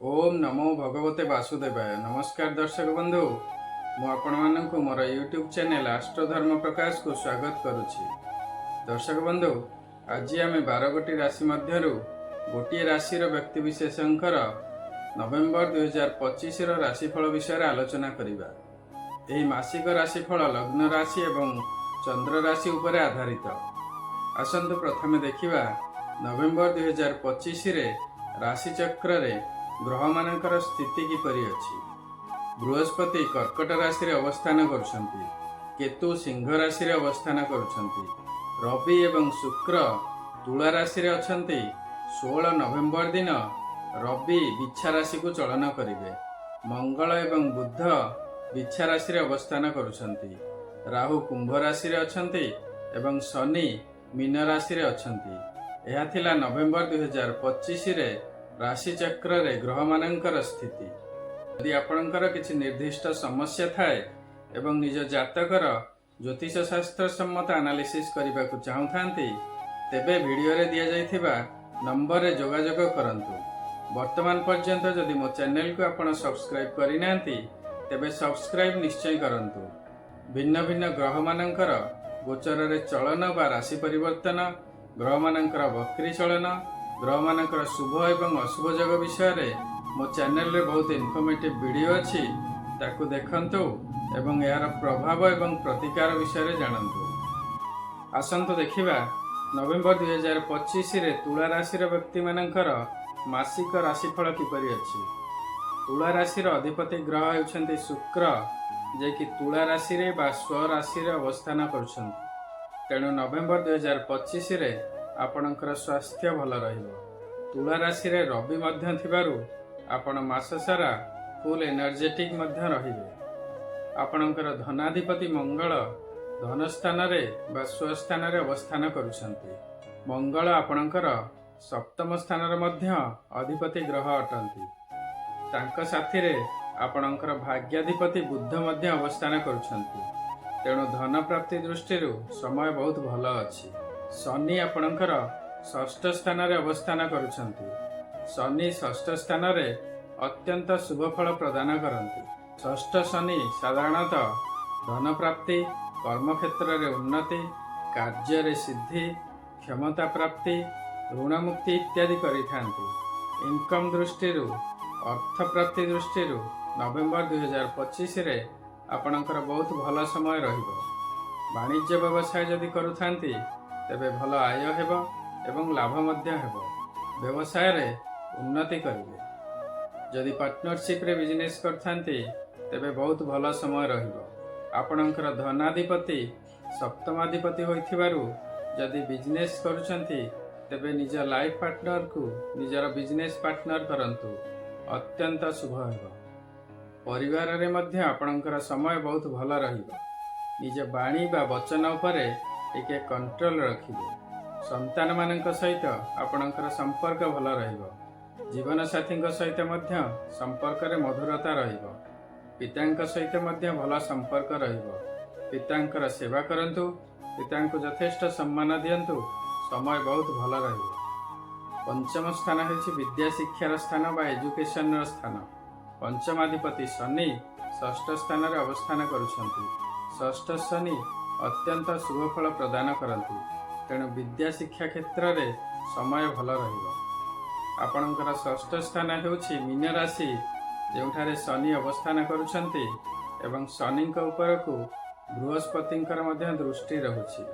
ओम नमो भगवते वासुदेवाय। नमस्कार दर्शक बंधु, मुझे मोर यूट्यूब चैनल आस्ट्रोधर्म प्रकाश को स्वागत करुछि। दर्शक बंधु, आज आम 12 गोटी राशि मध्यरु गोटे राशि व्यक्तिविशेषकर नवेम्बर 2025 राशिफल विषय आलोचना करिबा। एही मासिक राशिफल लग्न राशि एवं चंद्र राशि उपरे आधारित। आसंतु प्रथमे देखिबा नवेम्बर 2025 रे राशि चक्र रे ग्रह मानकर स्थिति किपरि अछि। बृहस्पति कर्कट राशि रे अवस्थान करुछंती, केतु सिंह राशि रे अवस्थान करुछंती, रवि एवं शुक्र तुला राशि रे अछंती। 16 नवेम्बर दिन रवि बिच्छा राशि को चलन करिवे। मंगल एवं बुध बिच्छा राशि रे अवस्थान करुछंती। राहु कुंभ राशि रे अछंती एवं शनि मीन राशि रे अछंती। एहा थिला नवेम्बर 2025 रे राशि चक्र रे ग्रह मानकर स्थिति। यदि आपणकर किछि निर्दिष्ट समस्या थाए एवं निज जातकर ज्योतिष शास्त्र सम्मत एनालिसिस करबा को चाहुथांती, तेबे वीडियो रे दिया जाइथिबा नंबर रे जोगाजोग करंतु। वर्तमान पर्यंत जदि मो चैनल को आपण सब्सक्राइब करि नांती, तेबे सब्सक्राइब निश्चय करंतु। भिन्न भिन्न ग्रह मानकर गोचर रे चलन बा राशि परिवर्तन, ग्रह मानकर वक्री चलन, ग्रह मानकर शुभ एवं अशुभ जग विषय रे मो चैनल रे बहुत इनफॉर्मेटिव वीडियो अछि, ताकू देखंतु एवं यार प्रभाव एवं प्रतिकार विषय रे जानंतु। आसंतु देखिबा नवेम्बर 2025 रे तुला राशि रे व्यक्ति मानकर मासिक राशिफल किपरि अछि। तुला राशि रे अधिपति ग्रह हेउछन्ति शुक्र, जे कि तुला राशि रे बा स्व राशि रे अवस्थान करुछन्ति। तेणु नवेम्बर 2025 रे आपणकर स्वास्थ्य भल रहिबो। तुला राशि रे रवि मध्य थिबारु आपण मास सारा फुल एनर्जेटिक मध्य रहिबे। आपणकर धनाधिपति मंगल धन स्थान रे बा स्वस्थान रे अवस्थान करुछन्ति। मंगल आपणकर सप्तम स्थान रे मध्य अधिपति ग्रह अटंती। तांका साथी रे आपणकर भाग्याधिपति बुध मध्य अवस्थान करुछन्ति। तेणु धन प्राप्ति दृष्टि समय बहुत भल अछि। शनि आपणकर षष्ठ स्थान रे अवस्थान करुछन्ति। शनि षष्ठ स्थान रे अत्यंत शुभ फल प्रदान करन्ति। षष्ठ शनि साधारणतः धन प्राप्ति, कर्म क्षेत्र रे उन्नति, कार्य रे सिद्धि, क्षमता प्राप्ति, ऋण मुक्ति इत्यादि करिथांति। इनकम दृष्टि अर्थ प्राप्ति दृष्टि नवेम्बर 2025 रे आपणकर बहुत भल समय रहिबो। वाणिज्य व्यवसाय जदि करुथांती, तेबे भल आय हेबो एवं लाभ मध्य हेबो। व्यवसाय रे उन्नति करिवे। जदि पार्टनरशिप रे बिजनेस करथांती, तेबे बहुत भल समय रहिबो। आपणकर धनाधिपति सप्तमाधिपति होइथिबारु जदि बिजनेस करुछंती, तेबे निज लाइफ पार्टनर को निजर बिजनेस पार्टनर करंतु, अत्यंत शुभ हेबो। परिवार रे मध्य आपणकर समय बहुत भल रहिबो। निज बाणी बा वचन उपरे टिके कंट्रोल रखिबे। संतान मानक सहित आपणकर संपर्क भल रहिबो। जीवन साथी सहित मध्य संपर्क रे मधुरता रहिबो। पितांक सहित मध्य भल संपर्क रहिबो। पितांकर सेवा करंतु, पितांको यथेष्ट सम्मान दियंतु, समय बहुत भल रहिबो। पंचम स्थान हेछि विद्या शिक्षार स्थान बा एजुकेशन स्थान। पंचमाधिपति शनि षष्ठ स्थान रे अवस्थान करुछन्ति। षष्ठ शनि अत्यंत शुभ फल प्रदान करन्ति। तेणु विद्या शिक्षा क्षेत्र रे समय भल रहिबो। आपणकर षष्ठ स्थान हेउछि मीन राशि, जेउठारे शनि अवस्थान करुछन्ति एवं शनिक उपरकु बृहस्पतिंकर मध्य दृष्टि रहुछि।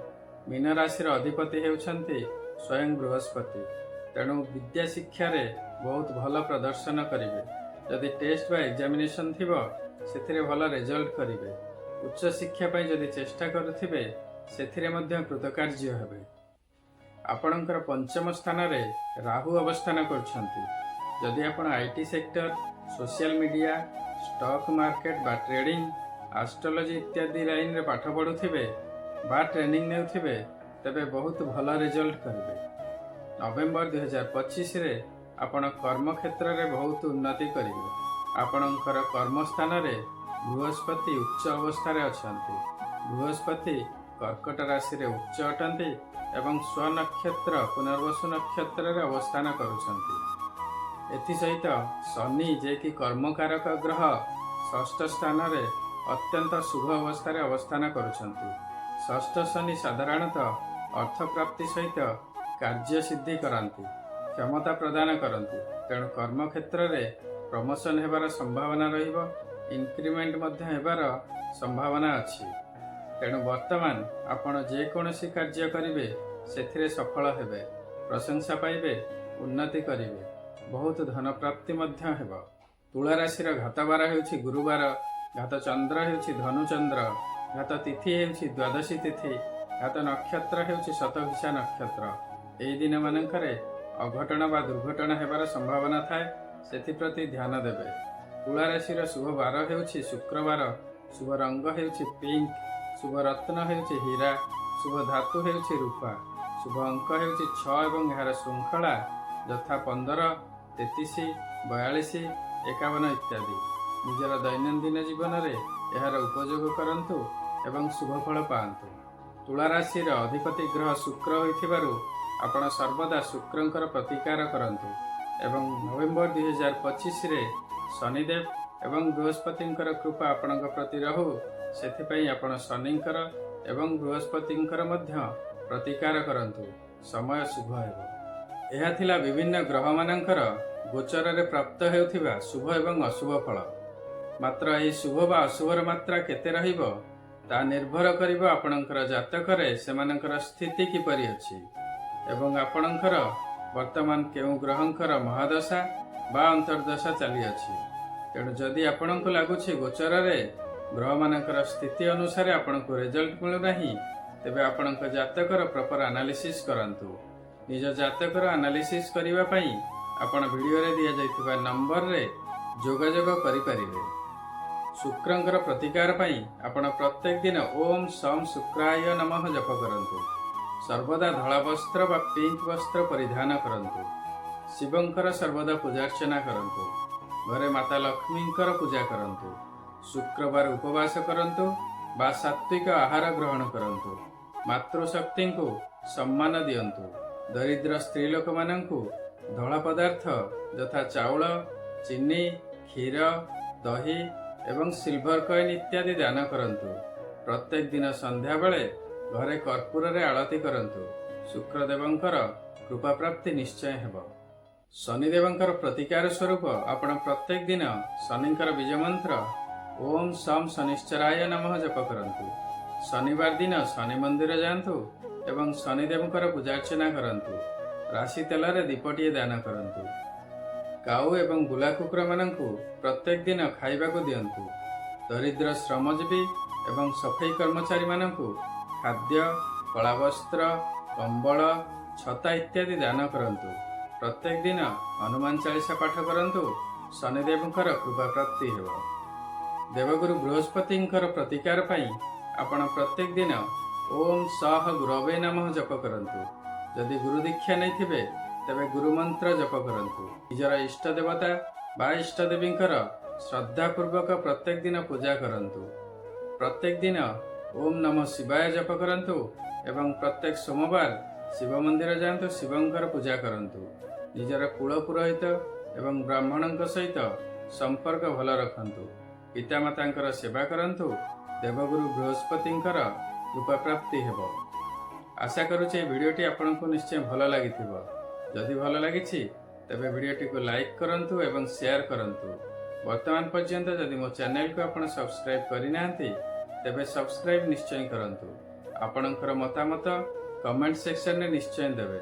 मीन राशि रो अधिपति हेउछन्ति स्वयं बृहस्पति। तेणु विद्या शिक्षा रे बहुत भल प्रदर्शन करिवे। जदि टेस्ट बा एग्जामिनेशन थिबो, सेथिरे भल रिजल्ट करिवे। उच्च शिक्षा पई जदि चेष्टा करुथिबे, सेथिरे मध्य कृतकार्य हेबे। आपणकर पंचम स्थान रे राहु अवस्थान करुछन्ति। जदि आपण IT sector, social media, stock market बा ट्रेडिंग, एस्ट्रोलॉजी इत्यादि लाइन रे पाठ पढुथिबे बा ट्रेनिंग नेउथिबे, तबे बहुत भल रिजल्ट करिवे। नवेम्बर 2025 रे आपण कर्म क्षेत्र रे बहुत उन्नति करिवे। आपणकर कर्म स्थान रे बृहस्पति उच्च अवस्था रे अछंती। बृहस्पति कर्कट राशि रे उच्च अटंती एवं स्व नक्षत्र पुनर्वसु नक्षत्र रे अवस्थान करुछंती। एथिसहित शनि जे कि कर्मकारक ग्रह षष्ठ स्थान रे अत्यंत शुभ अवस्था अवस्थान करुछंती। षष्ठ शनि साधारणतः अर्थ प्राप्ति सहित कार्य सिद्धि करांती, क्षमता प्रदान करती। तेणु कर्म क्षेत्र में प्रमोशन हेबार संभावना रहिबो, इंक्रीमेंट मध्य हेबार संभावना अछि। तेणु वर्तमान आपण जे कोनोसी कार्य करिवे सेथिरे सफल हेबे, प्रशंसा पाइबे, उन्नति करिवे, बहुत धन प्राप्ति मध्य हेबो। तुला राशि घातबार हेउछि गुरुवार, घात चंद्र हेउछि धनुचंद्र, घात तिथि हेउछि द्वादशी तिथि, घात नक्षत्र हेउछि शतभिषा नक्षत्र। एई दिन मानकरे अघटन बा दुर्घटना हेबार संभावना थाए, सेथिप्रति ध्यान देबे। तुला राशि शुभ बार हेउछि शुक्रवार, शुभ रंग हेउछि पिंक, शुभ रत्न हेउछि हीरा, शुभ धातु हेउछि रूपा, शुभ अंक हेउछि 6 एवं एहार श्रृंखला यथा 15, 33, 42, 51 इत्यादि। निजर दैनंदिन जीवन में एहार उपयोग करंतु एवं शुभ फल पांतु। तुला राशि अधिपति ग्रह शुक्र होइथिबारु आपण सर्वदा शुक्रंकर प्रतिकार करंतु एवं नवेम्बर 2025 रे शनिदेव एवं बृहस्पतिंकर कृपा आपणक प्रति रहु, सेथिपई आपण शनिंकर एवं बृहस्पतिंकर मध्य प्रतिकार करंतु, समय शुभ हेबो। एहा थिला विभिन्न ग्रह मानंकर गोचर रे प्राप्त हेउथिबा शुभ एवं अशुभ फल। मात्र एही शुभ बा अशुभर मात्रा केते रहिबो ता निर्भर करिबो आपणकर जातकरे सेमानकर स्थिति किपरि अछि एवं आपणकर वर्तमान केउ ग्रहंकर महादशा बा अंतर्दशा चली अछि। तेणु जदि आपणको लागुछि गोचर रे ग्रह मानकर स्थिति अनुसार आपणको रिजल्ट मिलु नाही, तेबे आपणक जातकर प्रॉपर एनालिसिस करंतु। निज जातकर एनालिसिस करिवा पई आपण वीडियो रे दिया जाइथिबा नंबर रे जोगाजोग करि परिबे। शुक्रंकर प्रतिकार पई आपण प्रत्येक दिन ओम सम शुक्राय नमः जप करंतु। सर्वदा धला वस्त्र बा पिंक वस्त्र परिधान करंतु। शिवंकर सर्वदा पूजार्चना करंतु। घरे माता लक्ष्मींकर पूजा करंतु। शुक्रवार उपवास करंतु बा सात्विक आहार ग्रहण करंतु। मातृशक्ति को सम्मान दियंतु। दरिद्र स्त्री लोक मानंकु धला पदार्थ यथा चाउल, चीनी, क्षीर, दही एवं सिल्वर कॉइन इत्यादि दान करंतु। प्रत्येक दिन संध्या बेले घरे कर्पूर रे आळती करंतु। शुक्रदेवंकर कृपा प्राप्ति निश्चय हेबो। शनिदेवंकर प्रतिकार स्वरूप आपण प्रत्येक दिन शनिंकर बीज मंत्र ओम सम शनिश्चराय नमः जप करंतु। शनिवार दिन शनि मंदिर जांतु एवं शनिदेवंकर पूजार्चना करंतु। राशि तेल रे दीपटिए दान करंतु। काऊ एवं बुला कुकुर मानंकु प्रत्येक दिन खाइबा को दियंतु। दरिद्र श्रमजीवी एवं सफाई कर्मचारी मानंकु खाद्य, कला वस्त्र, कंबल, छता इत्यादि दान करंतु। प्रत्येक दिन हनुमान चालीसा पाठ करंतु। शनिदेवंकर कृपा प्राप्ति हेबो। देवगुरु बृहस्पतिंकर प्रतिकार पई आपण प्रत्येक दिन ओम सह गुरवे नमः जप करंतु। यदि गुरु दीक्षा नैथिबे तेबे गुरु मंत्र जप करंतु। निजर इष्ट देवता बा इष्ट देवींकर श्रद्धा पूर्वक प्रत्येक दिन पूजा करंतु। प्रत्येक दिन ओम नमः शिवाय जप करंतु एवं प्रत्येक सोमवार शिव मंदिर जांतु, शिवंकर पूजा करंतु। निजर कुल पुरोहित एवं ब्राह्मणंक सहित संपर्क भल रखंतु। पितामातांकर सेवा करंतु। देवगुरु बृहस्पतिंकर कृपा प्राप्ति हेबो। आशा करुचे वीडियोटी आपनको निश्चय भल लागिथिबो। जदि भल लागिछि तेबे वीडियोटी को लाइक करंतु एवं शेयर करंतु। वर्तमान पर्यंत जदि मो चैनल को आपण सब्सक्राइब करि नाहंती तेबे सब्सक्राइब निश्चय करंतु। आपणकर मतामत कमेंट सेक्शन में निश्चय देवे।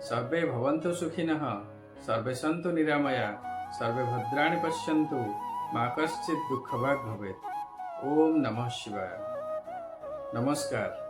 सर्वे भवन्तु सुखिनः, सर्वे सन्तु निरामया, सर्वे भद्राणि पश्यन्तु, मा कश्चित् दुःखभाग् भवेत्। ओम नमः शिवाय। नमस्कार।